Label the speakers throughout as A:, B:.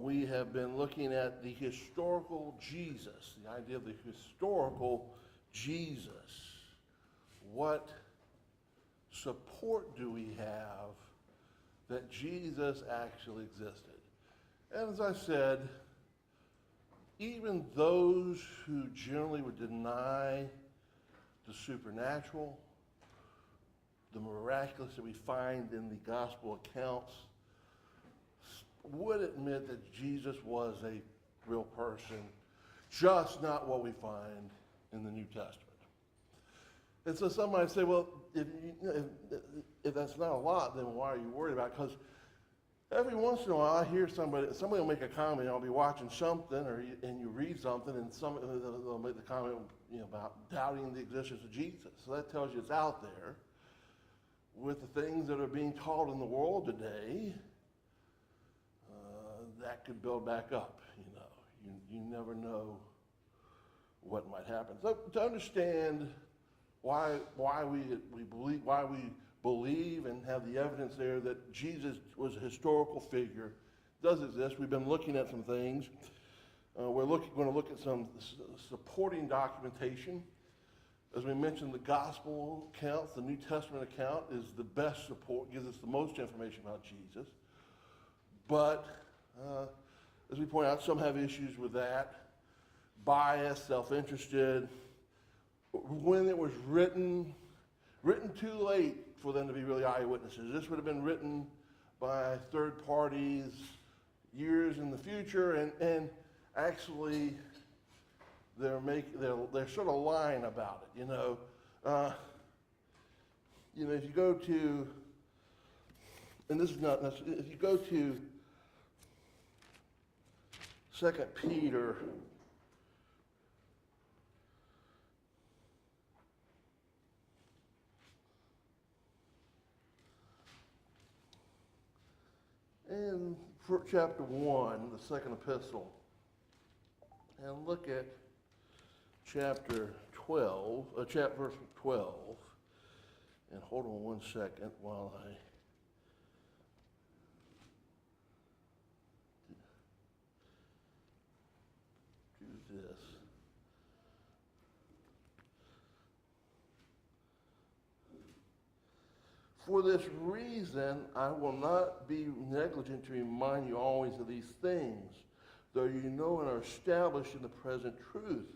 A: we have been looking at the historical Jesus, the idea of the historical Jesus. What support do we have that Jesus actually existed? And as I said, even those who generally would deny the supernatural, the miraculous that we find in the gospel accounts, would admit that Jesus was a real person, just not what we find in the New Testament. And so some might say, well, if that's not a lot, then why are you worried about it? Because every once in a while I hear somebody will make a comment, I'll be watching something, and you read something, and they'll make the comment about doubting the existence of Jesus. So that tells you it's out there. With the things that are being taught in the world today, that could build back up, You never know what might happen. So to understand why we believe and have the evidence there that Jesus was a historical figure, does exist. We've been looking at some things. We're going to look at some supporting documentation. As we mentioned, the gospel accounts, the New Testament account is the best support, gives us the most information about Jesus. But as we point out, some have issues with that. Biased, self-interested. When it was written too late for them to be really eyewitnesses. This would have been written by third parties years in the future, and actually they're sort of lying about it. If you go to, and this is not necessarily, if you go to 2 Peter, and for chapter 1, the second epistle, and look at chapter 12, verse 12, and hold on one second while I do this. For this reason, I will not be negligent to remind you always of these things, though you know and are established in the present truth.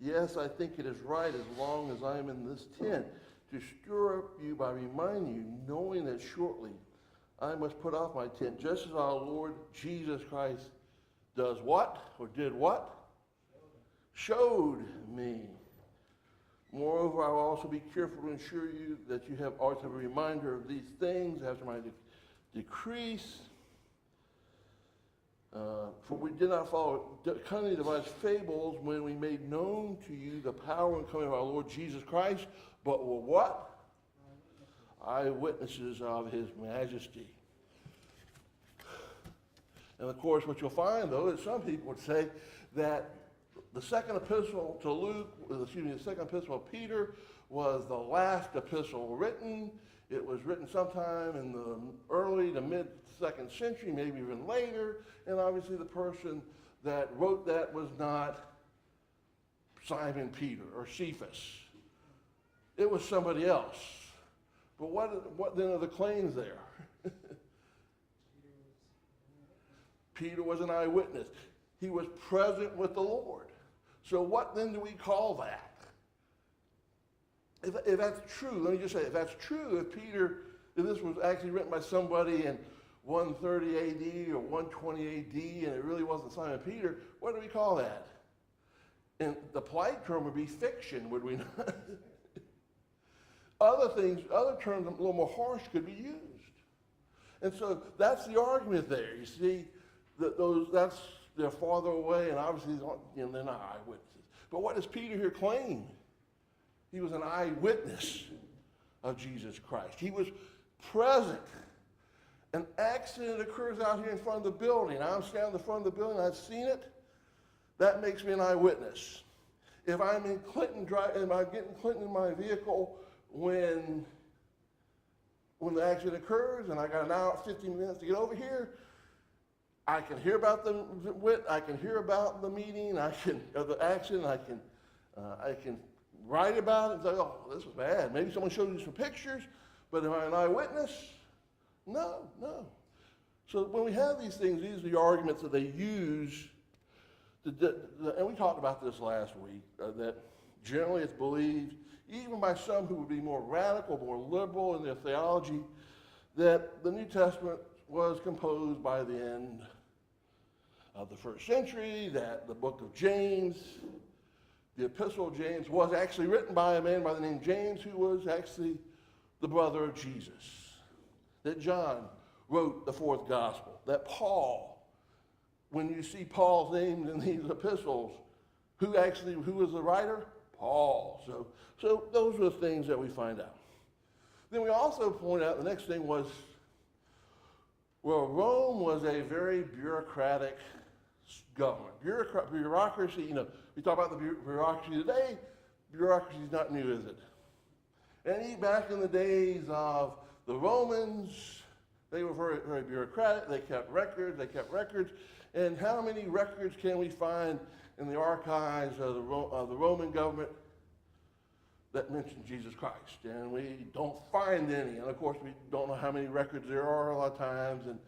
A: Yes, I think it is right, as long as I am in this tent, to stir up you by reminding you, knowing that shortly I must put off my tent, just as our Lord Jesus Christ does what? Or did what? Showed me. Moreover, I will also be careful to ensure you that you have always have a reminder of these things, have my decrease. For we did not follow cunningly devised fables when we made known to you the power and coming of our Lord Jesus Christ, but were what? Eyewitnesses of his majesty. And of course, what you'll find, though, is some people would say that the second epistle of Peter was the last epistle written. It was written sometime in the early to mid-2nd century, maybe even later. And obviously the person that wrote that was not Simon Peter or Cephas. It was somebody else. But what then are the claims there? Peter was an eyewitness. He was present with the Lord. So what then do we call that? If that's true, let me just say, if that's true, if this was actually written by somebody in 130 AD or 120 AD and it really wasn't Simon Peter, what do we call that? And the polite term would be fiction, would we not? Other terms a little more harsh could be used. And so that's the argument there. You see, they're farther away, and obviously they're not eyewitnesses. But what does Peter here claim? He was an eyewitness of Jesus Christ. He was present. An accident occurs out here in front of the building. I'm standing in the front of the building, I've seen it. That makes me an eyewitness. If I'm in Clinton, am I getting Clinton in my vehicle when the accident occurs and I got an hour, 15 minutes to get over here, I can hear about the wit, I can hear about the meeting, the action, I can write about it and say, oh, this was bad. Maybe someone showed you some pictures, but am I an eyewitness? No. So when we have these things, these are the arguments that they use, and we talked about this last week, that generally it's believed, even by some who would be more radical, more liberal in their theology, that the New Testament was composed by the end of the first century, that the book of James, the epistle of James, was actually written by a man by the name James, who was actually the brother of Jesus, that John wrote the fourth gospel, that Paul, when you see Paul's name in these epistles, who was the writer? Paul. So those are the things that we find out. Then we also point out, the next thing was, well, Rome was a very bureaucratic government. Bureaucracy, we talk about the bureaucracy today, bureaucracy is not new, is it? And back in the days of the Romans, they were very, very bureaucratic. They kept records. And how many records can we find in the archives of the Roman government that mention Jesus Christ? And we don't find any. And of course, we don't know how many records there are a lot of times. And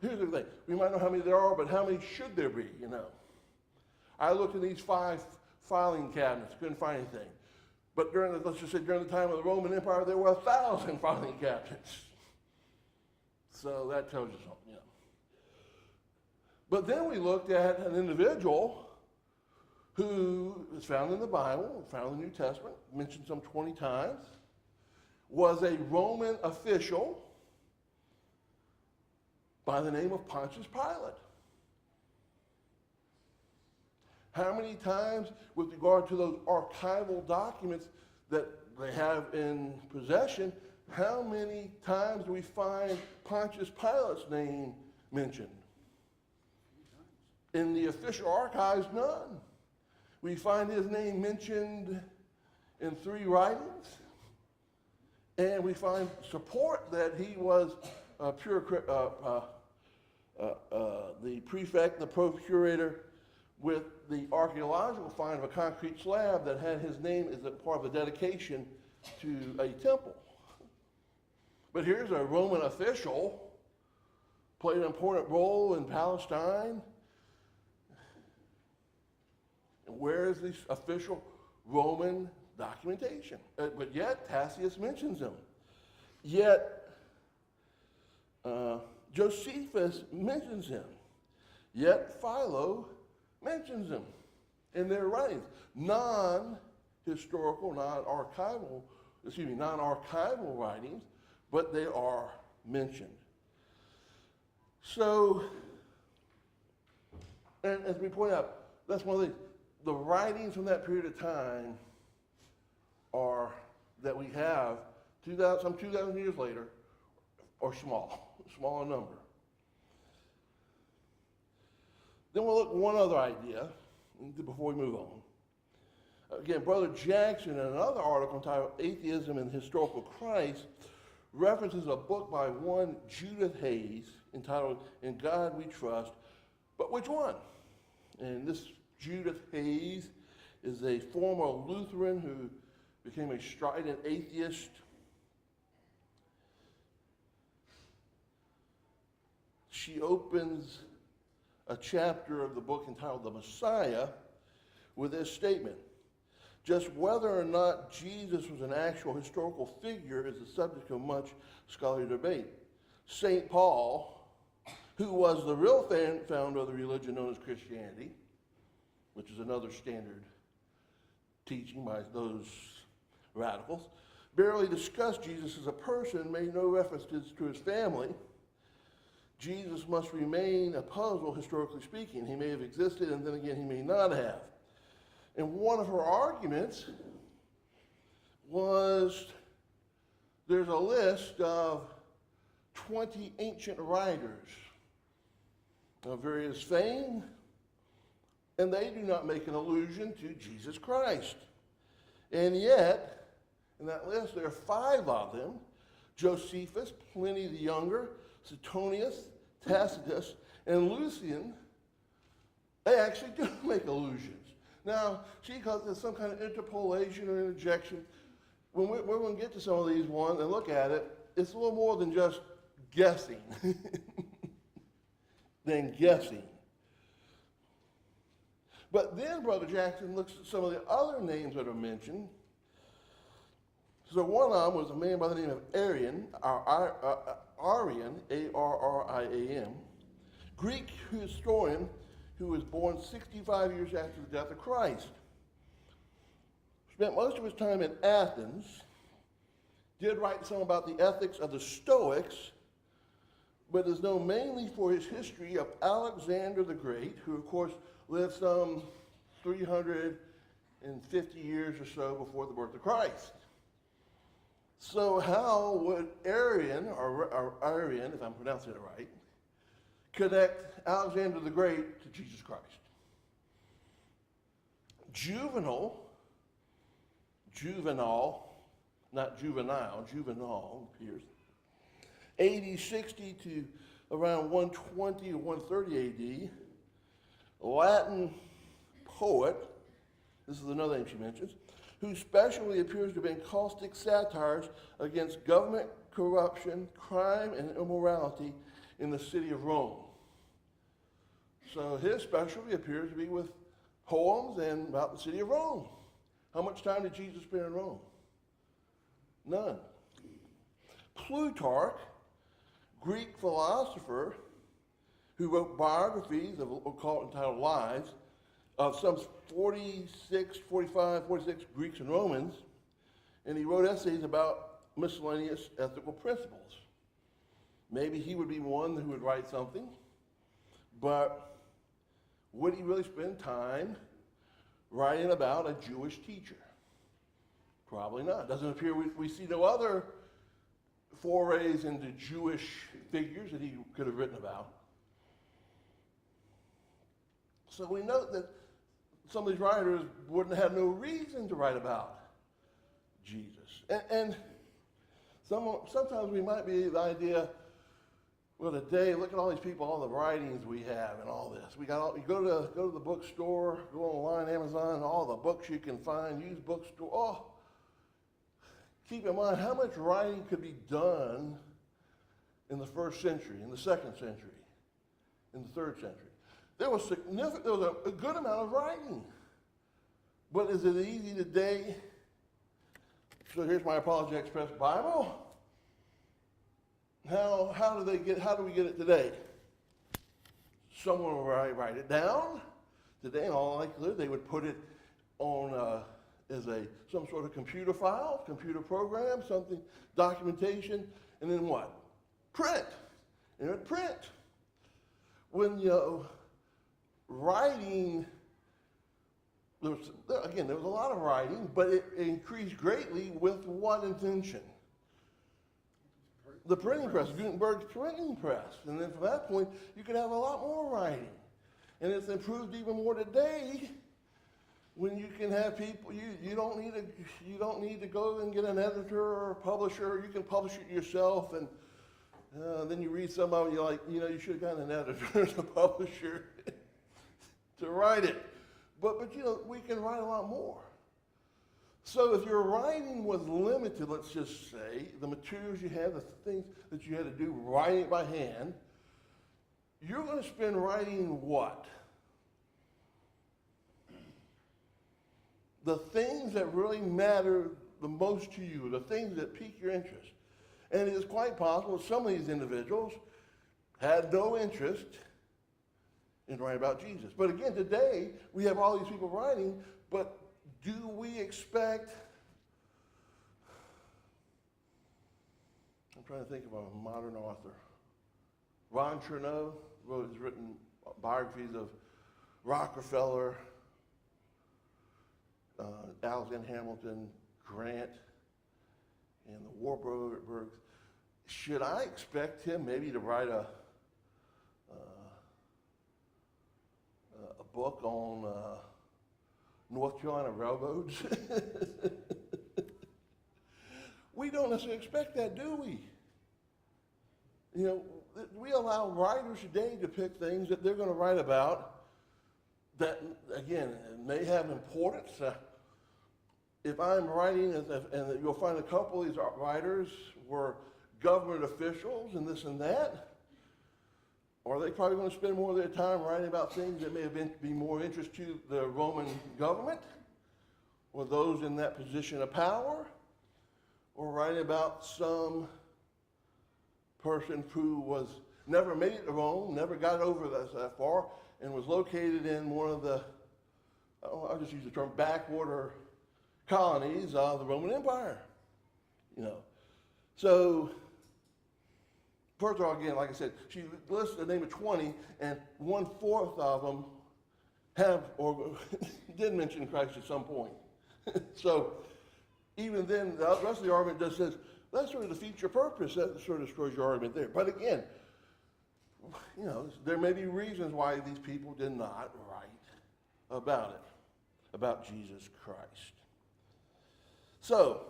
A: here's the thing. We might know how many there are, but how many should there be, I looked in these 5 filing cabinets, couldn't find anything. But let's just say during the time of the Roman Empire, there were 1,000 filing cabinets. So that tells you something, But then we looked at an individual who is found in the Bible, found in the New Testament, mentioned some 20 times, was a Roman official by the name of Pontius Pilate. How many times, with regard to those archival documents that they have in possession, how many times do we find Pontius Pilate's name mentioned? In the official archives, none. We find his name mentioned in 3 writings, and we find support that he was the prefect, the procurator, with the archaeological find of a concrete slab that had his name as a part of the dedication to a temple. But here's a Roman official, played an important role in Palestine. And where is this official Roman documentation? But yet, Tacitus mentions him. Yet, Josephus mentions him. Yet, Philo mentions him in their writings. Non-historical, non-archival writings, but they are mentioned. So, and as we point out, that's one of the things. The writings from that period of time that we have some 2,000 years later are small in number. Then we'll look at one other idea before we move on. Again, Brother Jackson, in another article entitled Atheism and Historical Christ, references a book by one Judith Hayes entitled In God We Trust, but which one? And this Judith Hayes is a former Lutheran who became a strident atheist. She opens a chapter of the book entitled The Messiah with this statement: just whether or not Jesus was an actual historical figure is the subject of much scholarly debate. St. Paul, who was the real founder of the religion known as Christianity, which is another standard teaching by those radicals, barely discussed Jesus as a person, made no reference to his family. Jesus must remain a puzzle, historically speaking. He may have existed, and then again, he may not have. And one of her arguments was there's a list of 20 ancient writers of various fame, and they do not make an allusion to Jesus Christ. And yet, in that list, there are 5 of them: Josephus, Pliny the Younger, Suetonius, Tacitus, and Lucian, they actually do make allusions. Now, she calls it some kind of interpolation or interjection. When we're going to get to some of these ones and look at it, it's a little more than just guessing. But then Brother Jackson looks at some of the other names that are mentioned. So one of them was a man by the name of Arian, Arian, A-R-R-I-A-N, Greek historian who was born 65 years after the death of Christ. Spent most of his time in Athens, did write some about the ethics of the Stoics, but is known mainly for his history of Alexander the Great, who of course lived some 350 years or so before the birth of Christ. So how would Arian, or Arian, if I'm pronouncing it right, connect Alexander the Great to Jesus Christ? Juvenal, not juvenile, juvenal appears, AD 60 to around 120 or 130 AD, Latin poet, this is another name she mentions, who specially appears to have been caustic satires against government corruption, crime, and immorality in the city of Rome. So his specialty appears to be with poems and about the city of Rome. How much time did Jesus spend in Rome? None. Plutarch, Greek philosopher, who wrote biographies of what we'll call entitled Lives, of some 46 Greeks and Romans, and he wrote essays about miscellaneous ethical principles. Maybe he would be one who would write something, but would he really spend time writing about a Jewish teacher? Probably not. Doesn't appear we see no other forays into Jewish figures that he could have written about. So we note that some of these writers wouldn't have no reason to write about Jesus. And sometimes we might be the idea, well, today, look at all these people, all the writings we have and all this. We got all, you go to the bookstore, go online, Amazon, all the books you can find, used bookstore. Oh, keep in mind how much writing could be done in the first century, in the second century, in the third century. There was a good amount of writing. But is it easy today? So here's my Apologetic Express Bible. How do we get it today? Someone will write it down. Today, in all likelihood, they would put it on as some sort of computer file, computer program, something, documentation, and then what? Print. And it would print. When writing, there was a lot of writing, but it increased greatly with what intention? The printing press, Gutenberg's printing press. And then from that point, you could have a lot more writing. And it's improved even more today when you can have people, you don't need to go and get an editor or a publisher. You can publish it yourself, and then you read some of it, you're like, you should have gotten an editor and a publisher to write it. But we can write a lot more. So if your writing was limited, let's just say, the materials you had, the things that you had to do, writing it by hand, you're going to spend writing what? The things that really matter the most to you, the things that pique your interest. And it is quite possible that some of these individuals had no interest in writing about Jesus. But again, today, we have all these people writing, but do we expect, I'm trying to think of a modern author. Ron Chernow has written biographies of Rockefeller, Alexander Hamilton, Grant, and the Warburgs. Should I expect him maybe to write a book on North Carolina railroads? We don't necessarily expect that, do we? we allow writers today to pick things that they're going to write about that, again, may have importance. If I'm writing, and you'll find a couple of these writers were government officials and this and that, or are they probably going to spend more of their time writing about things that may have be more of interest to the Roman government or those in that position of power, or writing about some person who was never made it to Rome, never got over that far, and was located in one of the, I'll just use the term, backwater colonies of the Roman Empire. So, first of all, again, like I said, she lists the name of 20, and 1/4 of them have or did mention Christ at some point. So, even then, the rest of the argument just says, that sort of defeats your purpose. That sort of destroys your argument there. But again, there may be reasons why these people did not write about it, about Jesus Christ. So,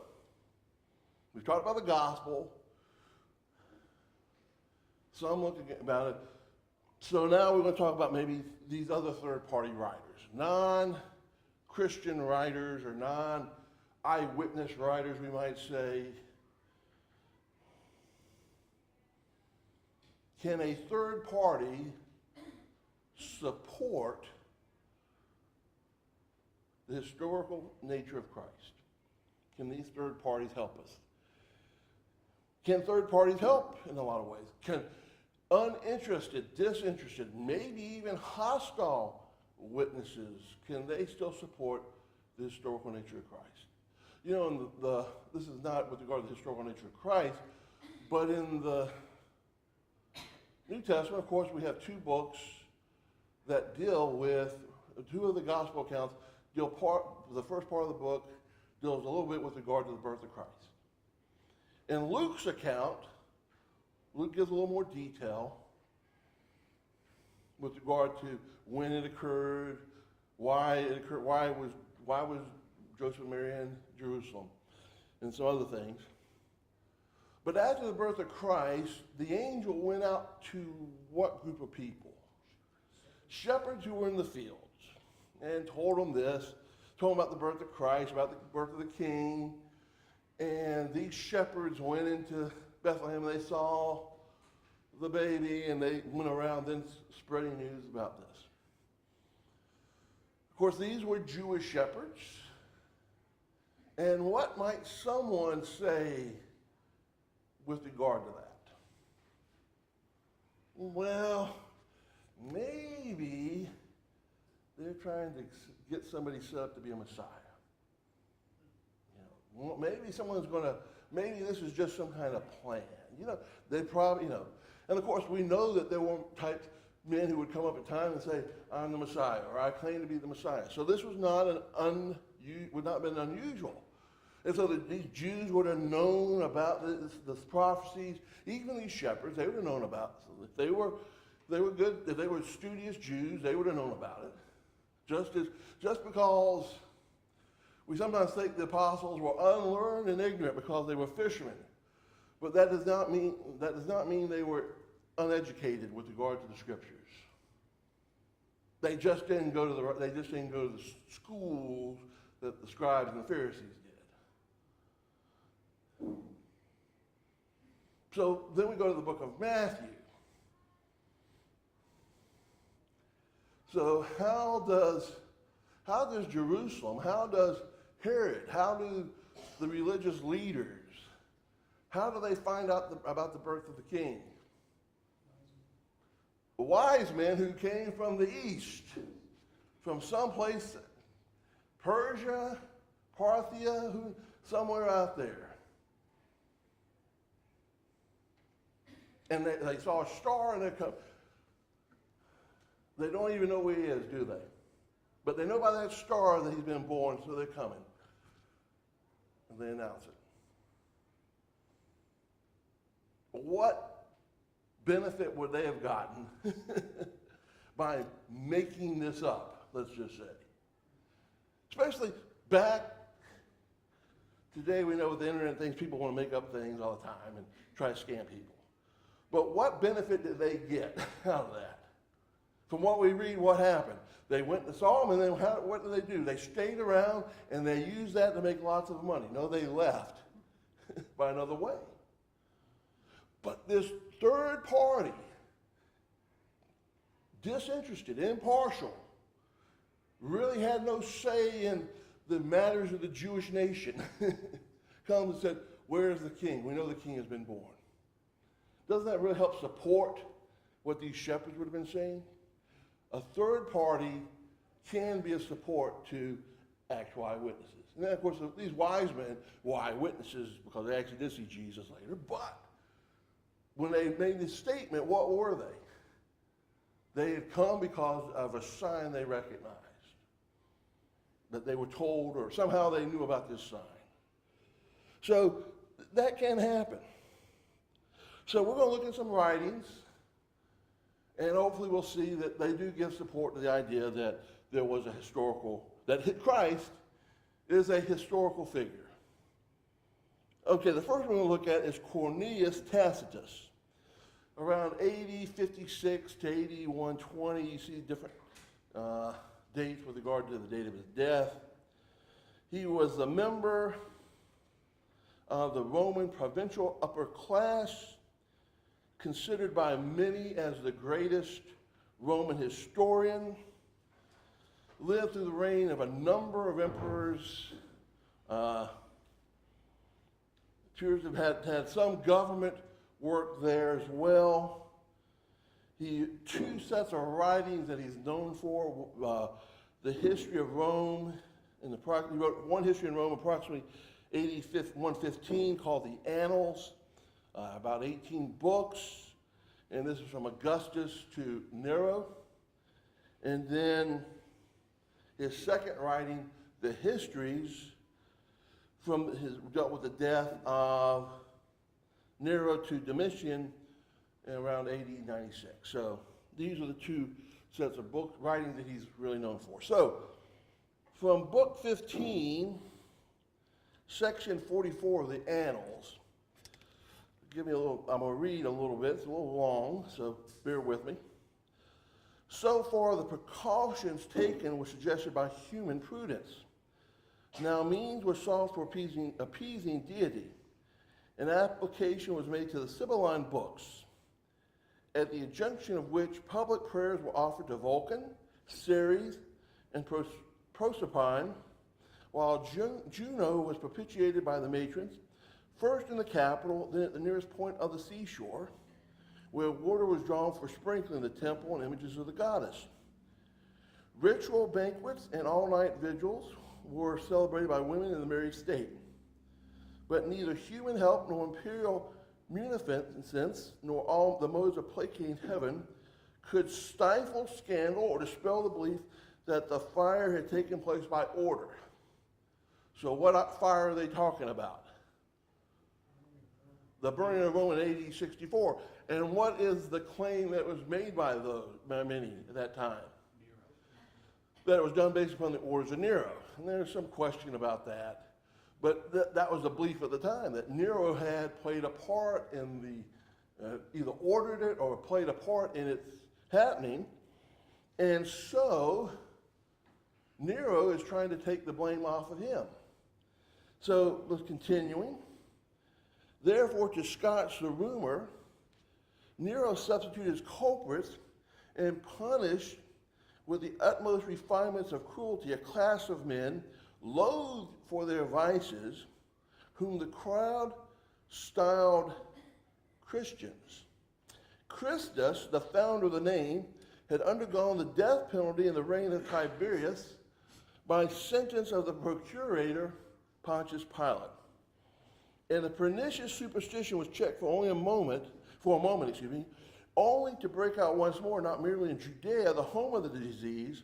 A: we've talked about the gospel. Some looking about it. So now we're going to talk about maybe these other third-party writers, non-Christian writers or non-eyewitness writers, we might say. Can a third party support the historical nature of Christ? Can these third parties help us? Can third parties help in a lot of ways? Can uninterested, disinterested, maybe even hostile witnesses, can they still support the historical nature of Christ? This is not with regard to the historical nature of Christ, but in the New Testament, of course, we have two books that deal with, two of the gospel accounts the first part of the book deals a little bit with regard to the birth of Christ. In Luke's account, Luke gives a little more detail with regard to when it occurred, why it occurred, why was Joseph and Mary in Jerusalem, and some other things. But after the birth of Christ, the angel went out to what group of people? Shepherds who were in the fields, and told them this, told them about the birth of Christ, about the birth of the King. And these shepherds went into Bethlehem, and they saw the baby, and they went around then spreading news about this. Of course, these were Jewish shepherds. And what might someone say with regard to that? Well, maybe they're trying to get somebody set up to be a Messiah. Maybe someone's going to, maybe this is just some kind of plan. They probably, and of course we know that there were men who would come up at times and say, I'm the Messiah, or I claim to be the Messiah. So this was not would not have been unusual. And so these Jews would have known about the prophecies. Even these shepherds, they would have known about it. So if they were good, if they were studious Jews, they would have known about it. Just because we sometimes think the apostles were unlearned and ignorant because they were fishermen. But that does not mean they were uneducated with regard to the scriptures. They just didn't go to the schools that the scribes and the Pharisees did. So then we go to the book of Matthew. So how does Jerusalem, how does Herod, how do the religious leaders, how do they find out about the birth of the king? Wise men who came from the east, from someplace, Persia, Parthia, somewhere out there. And they saw a star and they don't even know where he is, do they? But they know by that star that he's been born, so they're coming. And they announce it. What benefit would they have gotten by making this up, let's just say? Especially back today, we know with the internet things, people want to make up things all the time and try to scam people. But what benefit did they get out of that? From what we read, what happened? They went to Solomon, and then what did they do? They stayed around, and they used that to make lots of money. No, they left by another way. But this third party, disinterested, impartial, really had no say in the matters of the Jewish nation, comes and said, where is the king? We know the king has been born. Doesn't that really help support what these shepherds would have been saying? A third party can be a support to actual eyewitnesses. And then, of course, these wise men were eyewitnesses because they actually did see Jesus later. But when they made this statement, what were they? They had come because of a sign they recognized, that they were told, or somehow they knew about this sign. So that can happen. So we're going to look at some writings, and hopefully we'll see that they do give support to the idea that there was a historical, that Christ is a historical figure. Okay, the first one we'll look at is Cornelius Tacitus. Around AD 56 to AD 120, you see different dates with regard to the date of his death. He was a member of the Roman provincial upper class, considered by many as the greatest Roman historian, lived through the reign of a number of emperors, appears to have had some government work there as well. Two sets of writings that he's known for, the history of Rome, he wrote one history in Rome approximately AD 115 called the Annals, about 18 books, and this is from Augustus to Nero. And then his second writing, the Histories, dealt with the death of Nero to Domitian in around AD 96. So these are the two sets of book writings that he's really known for. So from book 15, section 44 of the Annals, I'm going to read a little bit. It's a little long, so bear with me. So far, the precautions taken were suggested by human prudence. Now means were sought for appeasing deity. An application was made to the Sibylline books, at the injunction of which public prayers were offered to Vulcan, Ceres, and Proserpine, while Juno was propitiated by the matrons, first in the capital, then at the nearest point of the seashore, where water was drawn for sprinkling the temple and images of the goddess. Ritual banquets and all-night vigils were celebrated by women in the married state. But neither human help nor imperial munificence, nor all the modes of placating heaven, could stifle scandal or dispel the belief that the fire had taken place by order. So what fire are they talking about? The burning of Rome in AD 64. And what is the claim that was made by many at that time? Nero. That it was done based upon the orders of Nero. And there's some question about that. But that was the belief at the time, that Nero had played a part in either ordered it or played a part in its happening. And so Nero is trying to take the blame off of him. So let's continuing. Therefore, to scotch the rumor, Nero substituted as culprits and punished with the utmost refinements of cruelty a class of men loathed for their vices, whom the crowd styled Christians. Christus, the founder of the name, had undergone the death penalty in the reign of Tiberius by sentence of the procurator Pontius Pilate. And the pernicious superstition was checked for a moment, only to break out once more, not merely in Judea, the home of the disease,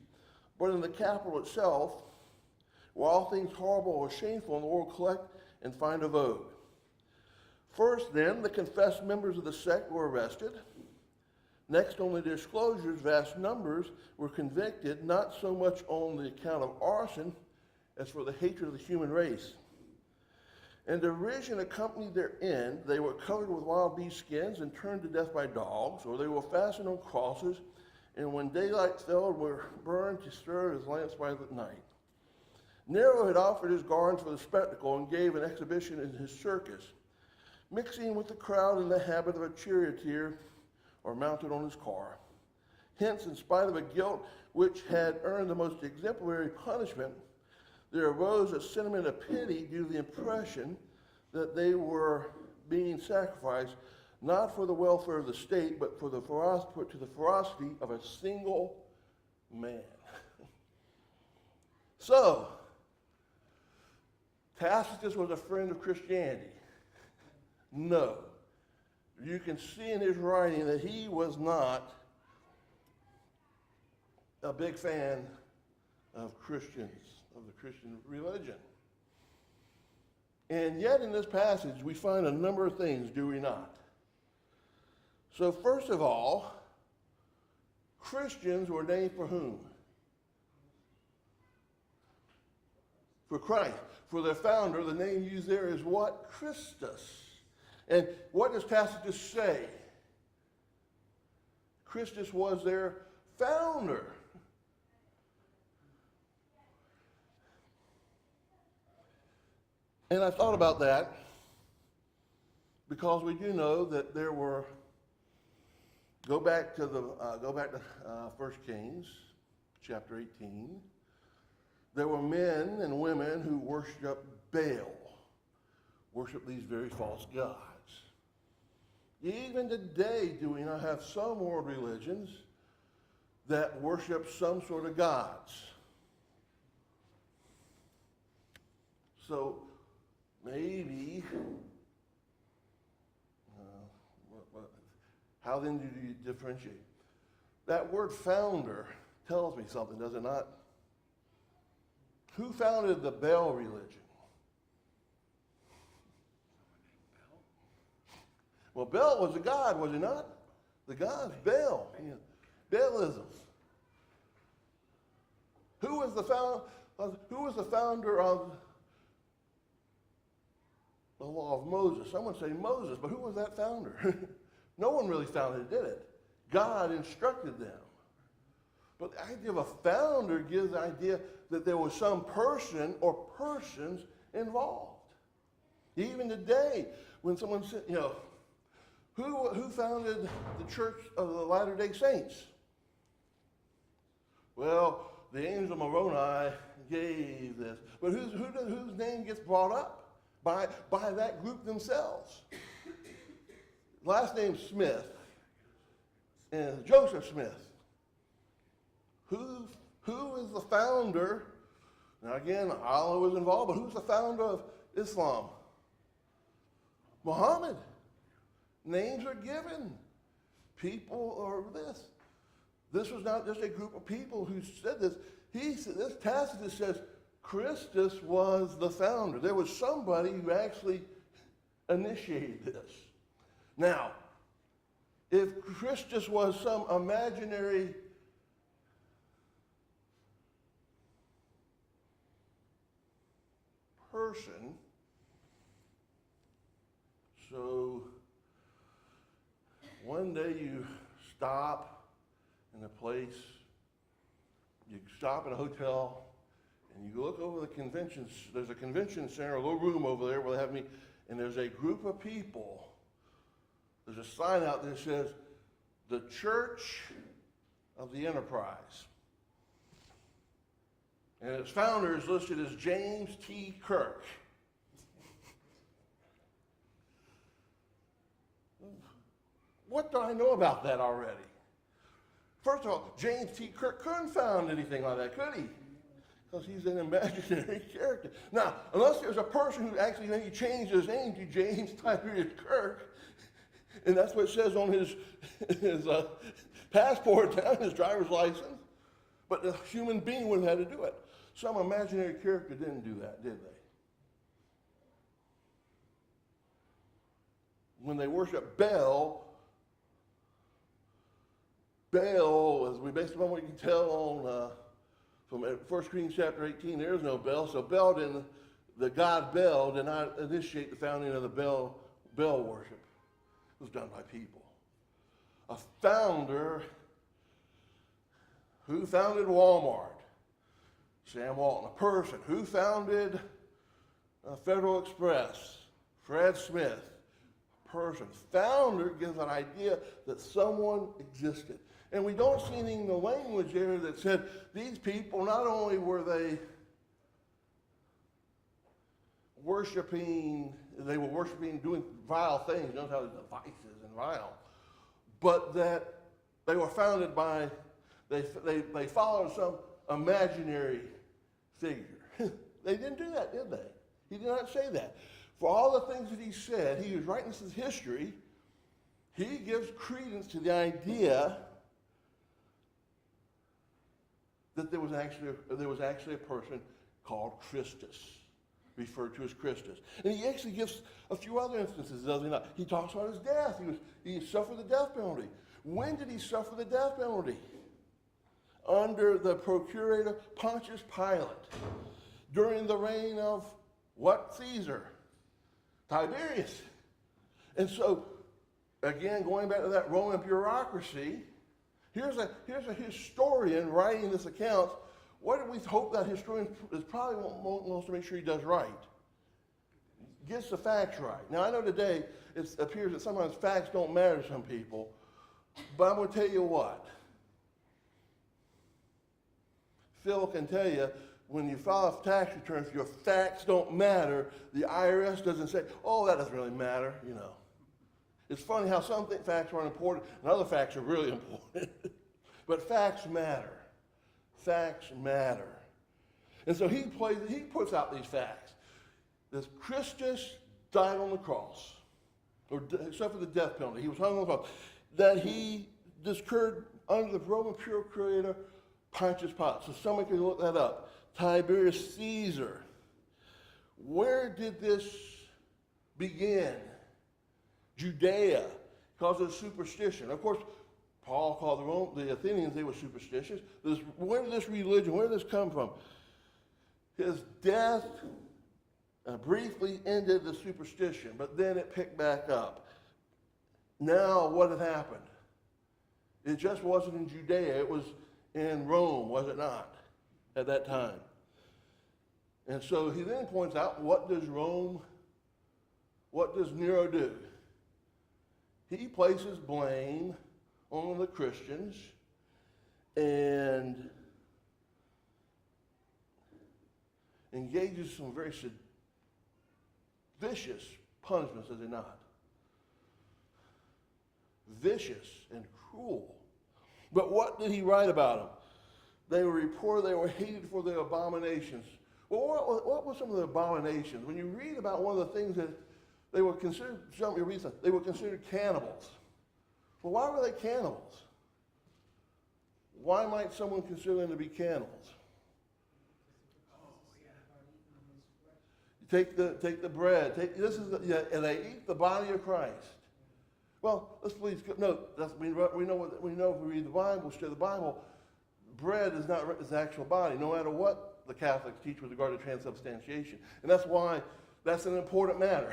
A: but in the capital itself, where all things horrible or shameful in the world collect and find a vogue. First, then, the confessed members of the sect were arrested. Next, on the disclosures, vast numbers were convicted, not so much on the account of arson as for the hatred of the human race. And derision accompanied their end. They were covered with wild beast skins and turned to death by dogs, or they were fastened on crosses, and when daylight fell, were burned to serve as lamps by the night. Nero had offered his garments for the spectacle and gave an exhibition in his circus, mixing with the crowd in the habit of a charioteer or mounted on his car. Hence, in spite of a guilt which had earned the most exemplary punishment, there arose a sentiment of pity due to the impression that they were being sacrificed not for the welfare of the state, but to the ferocity of a single man. So, Tacitus was a friend of Christianity. No. You can see in his writing that he was not a big fan of Christians, of the Christian religion. And yet in this passage we find a number of things, do we not? So first of all, Christians were named for whom? For Christ. For their founder, the name used there is what? Christus. And what does Tacitus say? Christus was their founder. And I thought about that because we do know that there were, go back to 1 Kings chapter 18. There were men and women who worshiped Baal, worshiped these very false gods. Even today, do we not have some world religions that worship some sort of gods? So maybe, how then do you differentiate? That word founder tells me something, does it not? Who founded the Baal religion? Well, Baal was a god, was he not? The god's Baal. Yeah. Baalism. Who was the founder of the law of Moses? Some would say Moses, but who was that founder? No one really founded it, did it? God instructed them. But the idea of a founder gives the idea that there was some person or persons involved. Even today, when someone said, who founded the Church of the Latter-day Saints? Well, the Angels of Moroni gave this. But whose name gets brought up? By that group themselves. Last name Smith, and Joseph Smith. Who is the founder? Now again, Allah was involved, but who's the founder of Islam? Muhammad. Names are given. People are this. This was not just a group of people who said this. This Tacitus says Christus was the founder. There was somebody who actually initiated this. Now, if Christus was some imaginary person, so one day you stop in a place, you stop in a hotel, and you look over the conventions. There's a convention center, a little room over there where they have me, and there's a group of people. There's a sign out there that says, the Church of the Enterprise. And its founder is listed as James T. Kirk. What do I know about that already? First of all, James T. Kirk couldn't found anything like that, could he? Because he's an imaginary character. Now, unless there's a person who actually maybe changed his name to James Tiberius Kirk, and that's what it says on his passport now, his driver's license, but the human being would have had to do it. Some imaginary character didn't do that, did they? When they worship Baal, as we based upon what you can tell on from 1 Kings chapter 18, there is no Baal, so Baal didn't. the god Bel did not initiate the founding of the Bel worship. It was done by people. A founder who founded Walmart, Sam Walton. A person who founded Federal Express, Fred Smith. A person. Founder gives an idea that someone existed. And we don't see anything in the language there that said these people, not only were they worshiping, doing vile things, notice how the vices and vile, but that they were founded by, they followed some imaginary figure. They didn't do that, did they? He did not say that. For all the things that he said, he was writing this as history, he gives credence to the idea that there was actually a person called Christus, referred to as Christus. And he actually gives a few other instances, does he not? He talks about his death. He suffered the death penalty. When did he suffer the death penalty? Under the procurator Pontius Pilate. During the reign of what Caesar? Tiberius. And so, again, going back to that Roman bureaucracy, here's a historian writing this account. What do we hope that historian is probably wants to make sure he does right? Gets the facts right. Now, I know today it appears that sometimes facts don't matter to some people, but I'm going to tell you what. Phil can tell you, when you file a tax return, if your facts don't matter, the IRS doesn't say, oh, that doesn't really matter, you know. It's funny how some facts aren't important and other facts are really important. But facts matter. Facts matter. And so he puts out these facts. That Christus died on the cross, or suffered the death penalty. He was hung on the cross. That he occurred under the Roman procurator Pontius Pilate. So someone can look that up. Tiberius Caesar. Where did this begin? Judea, because of superstition. Of course, Paul called the Athenians, they were superstitious. Where did this religion, where did this come from? His death briefly ended the superstition, but then it picked back up. Now, what had happened? It just wasn't in Judea, it was in Rome, was it not, at that time? And so he then points out, what does Nero do? He places blame on the Christians and engages some very vicious punishments, does he not? Vicious and cruel. But what did he write about them? They were reported, they were hated for their abominations. Well, what were some of the abominations? When you read about one of the things that they were considered, they were considered cannibals. Well, why were they cannibals? Why might someone consider them to be cannibals? Take the bread. And they eat the body of Christ. Well, let's please note. We know if we read the Bible, study the Bible. Bread is not his actual body, no matter what the Catholics teach with regard to transubstantiation, and that's why that's an important matter.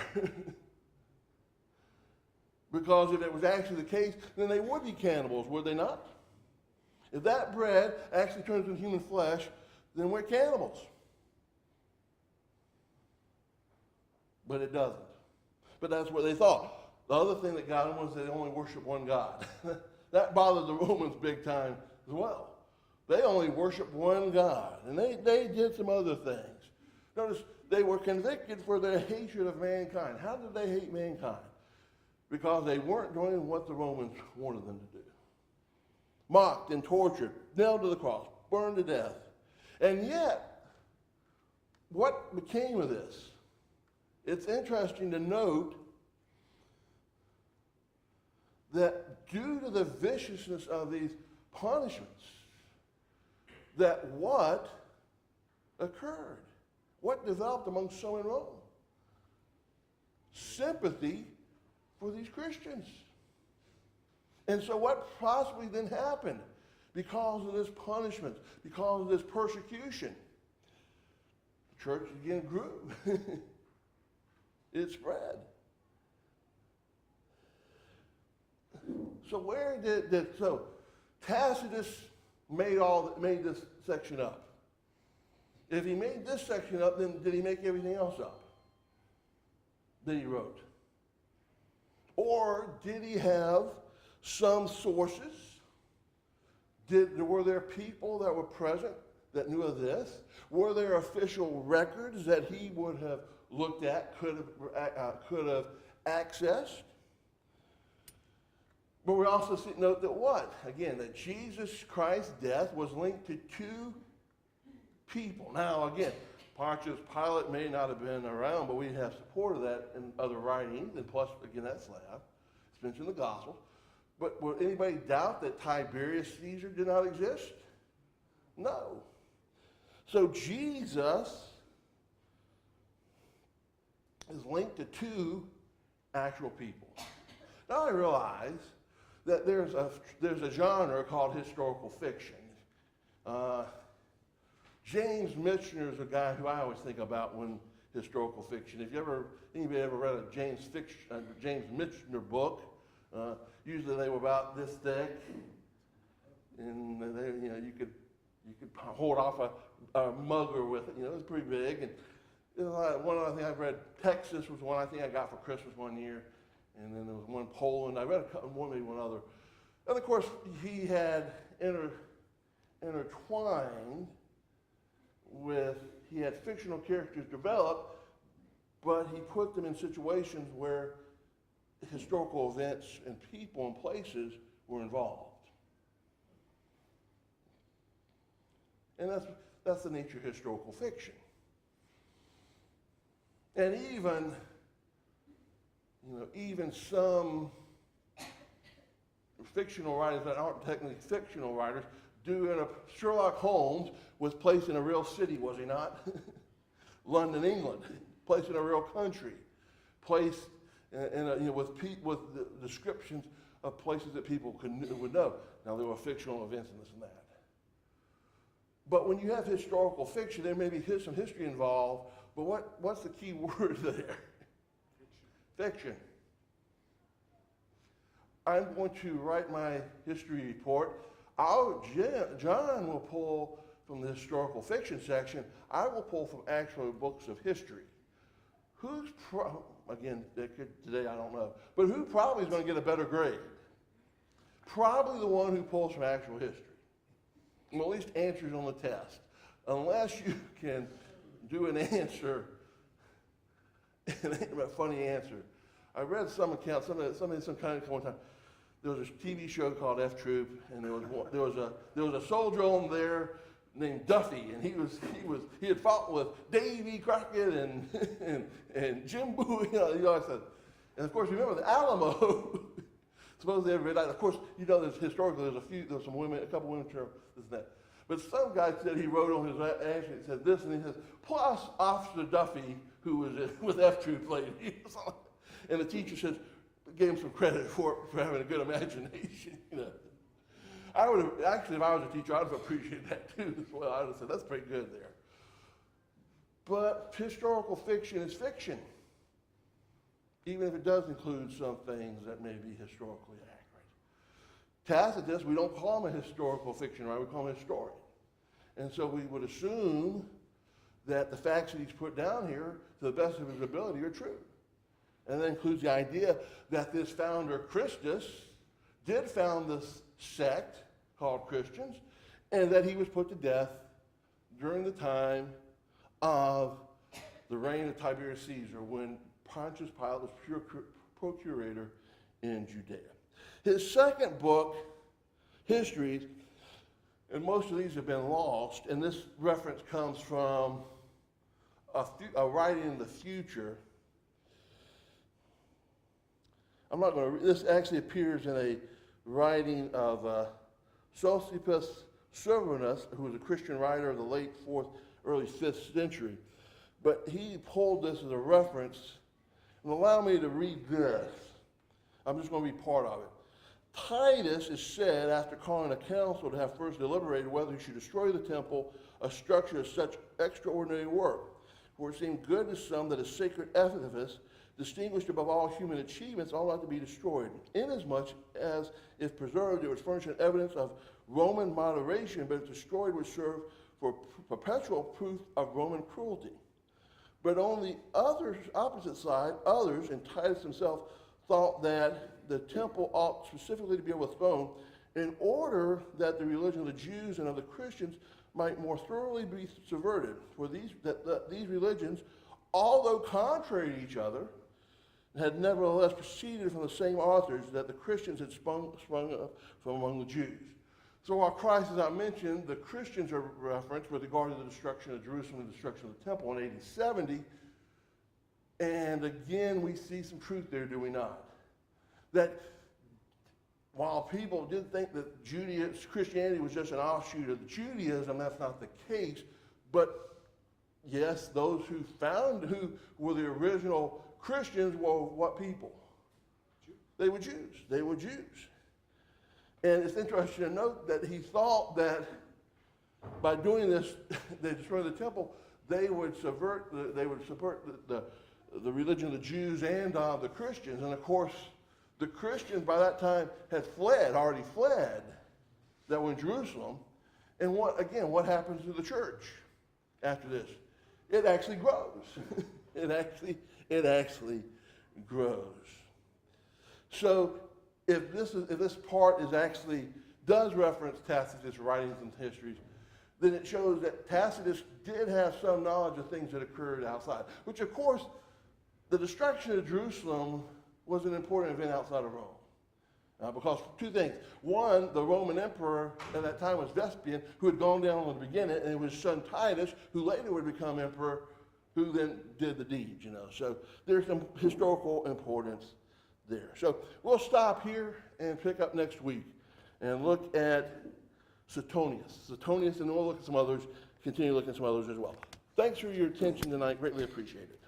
A: Because if it was actually the case, then they would be cannibals, would they not? If that bread actually turns into human flesh, then we're cannibals. But it doesn't. But that's what they thought. The other thing that got them was they only worship one God. That bothered the Romans big time as well. They only worshiped one God. And they did some other things. Notice, they were convicted for their hatred of mankind. How did they hate mankind? Because they weren't doing what the Romans wanted them to do. Mocked and tortured, nailed to the cross, burned to death. And yet, what became of this? It's interesting to note that due to the viciousness of these punishments, that what occurred? What developed among some in Rome? Sympathy for these Christians. And so what possibly then happened because of this punishment, because of this persecution? church again grew. It spread. So where did so Tacitus made this section up? If he made this section up, then did he make everything else up that he wrote? Or did he have some sources? Were there people that were present that knew of this? Were there official records that he would have looked at, could have accessed? But we also note that what? Again, that Jesus Christ's death was linked to two people. Now, again, Pontius Pilate may not have been around, but we have support of that in other writings, and plus, again, that's Slav. It's mentioned in the Gospels. But would anybody doubt that Tiberius Caesar did not exist? No. So Jesus is linked to two actual people. Now I realize that there's a genre called historical fiction. James Michener is a guy who I always think about when historical fiction. If anybody ever read a James Michener book, usually they were about this thick, and you could hold off a mugger with it. It was pretty big. And one other thing I've read, Texas was one I think I got for Christmas one year, and then there was one Poland. I read maybe one other, and of course he had intertwined with. He had fictional characters developed, but he put them in situations where historical events and people and places were involved. And that's the nature of historical fiction. And even some fictional writers that aren't technically fictional writers do. Sherlock Holmes was placed in a real city, was he not? London, England. Placed in a real country. Placed with the descriptions of places that people would know. Now, there were fictional events and this and that. But when you have historical fiction, there may be some history involved, but what's the key word there? Fiction. I'm going to write my history report. John will pull from the historical fiction section. I will pull from actual books of history. Again, today I don't know, but who probably is going to get a better grade? Probably the one who pulls from actual history. Well, at least answers on the test. Unless you can do an answer, a funny answer. I read some account, some kind of one time. There was a TV show called F Troop, and there was a soldier on there named Duffy, and he had fought with Davy Crockett and Jim Bowie. And of course, remember the Alamo. Supposedly everybody died. Of course, there's historically there's some women, a couple women, this and that. But some guy said he wrote on his answer, it said this, and he says, plus Officer Duffy, who was with F Troop lady. And the teacher says, gave him some credit for having a good imagination. I would have, actually, if I was a teacher, I would have appreciated that too as well. I would have said, that's pretty good there. But historical fiction is fiction, even if it does include some things that may be historically accurate. Tacitus, we don't call him a historical fiction writer, we call him a historian. And so we would assume that the facts that he's put down here, to the best of his ability, are true. And that includes the idea that this founder, Christus, did found this sect called Christians, and that he was put to death during the time of the reign of Tiberius Caesar, when Pontius Pilate was procurator in Judea. His second book, Histories, and most of these have been lost, and this reference comes from a writing in the future. I'm not going to, this actually appears in a writing of Sosippus Servanus, who was a Christian writer of the late 4th, early 5th century. But he pulled this as a reference, and allow me to read this. I'm just going to be part of it. Titus is said, after calling a council to have first deliberated whether he should destroy the temple, a structure of such extraordinary work. For it seemed good to some that a sacred edifice, distinguished above all human achievements, ought not to be destroyed, inasmuch as, if preserved, it would furnish an evidence of Roman moderation, but if destroyed, would serve for perpetual proof of Roman cruelty. But on the opposite side, others, and Titus himself, thought that the temple ought specifically to be overthrown in order that the religion of the Jews and of the Christians might more thoroughly be subverted. For these religions, although contrary to each other, had nevertheless proceeded from the same authors, that the Christians had sprung up from among the Jews. So while Christ, as I mentioned, the Christians are referenced with regard to the destruction of Jerusalem and the destruction of the temple in AD 70. And again, we see some truth there, do we not? That while people did think that Christianity was just an offshoot of Judaism, that's not the case. But yes, those who were the original Christians were what people? They were Jews. They were Jews. And it's interesting to note that he thought that by doing this, they destroyed the temple, they would subvert the religion of the Jews and the Christians. And of course, the Christians by that time had already fled, that were in Jerusalem. And what happens to the church after this? It actually grows. it actually grows. So if this part does reference Tacitus' writings and histories, then it shows that Tacitus did have some knowledge of things that occurred outside, which of course, the destruction of Jerusalem was an important event outside of Rome. Because two things. One, the Roman emperor at that time was Vespasian, who had gone down in the beginning, and it was his son Titus, who later would become emperor, who then did the deeds, So there's some historical importance there. So we'll stop here and pick up next week and look at Suetonius, and we'll look at some others, continue looking at some others as well. Thanks for your attention tonight. Greatly appreciate it.